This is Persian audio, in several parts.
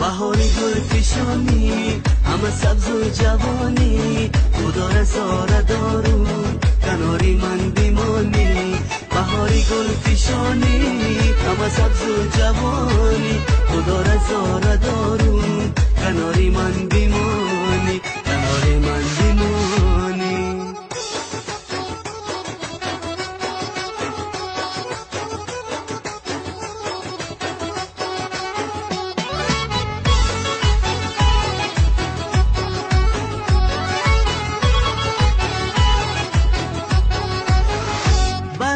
بهاری گل فشانی همه سبز و جوانی خدا رسا دارو کناری من بیمانی بهاری گل فشانی همه سبز و جوانی خدا رسا دارو کناری من بیمانی کناری من بیمانی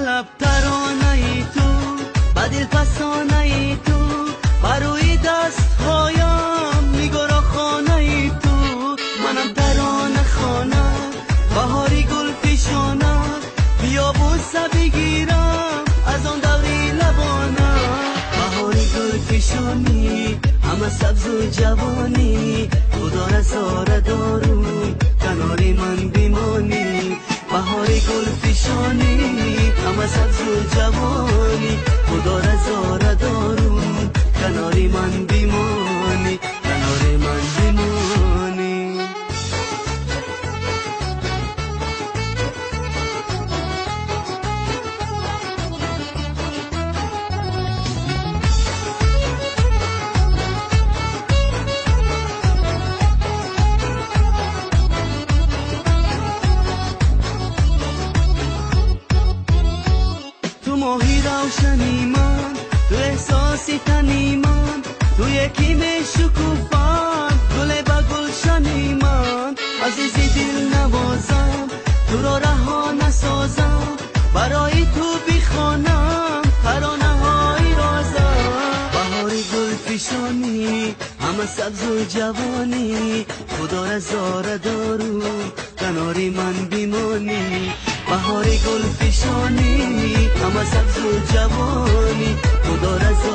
لب ترانه ای تو بدل فسانه ای تو بروی دست هایم میگرا خانه ای تو منم ترانه خانه بهاری گل پیشانه بیا بوسه بگیرم از آن دوری لبانه بهاری گل پیشانی همه سبز و جوانی خدا رسا دارو کناری من بیمانی بهاری گل پیشانی همه سبز و جوانی خدا رضا دارو کناری من بیمانی کناری من بیمانی ماهی روشنی من تو احساسی تنی من تو یکی به شکوفم گل با گلشنی من عزیزی دل نوازم تو را رها نسازم برای تو بیخوانم ترانه های رازم بهاری گل پیشانی همه سبز و جوانی خدا رضا دارو کناری من بیمانی بهاری گل پیشانی همه سبز و جوانی خدا رضا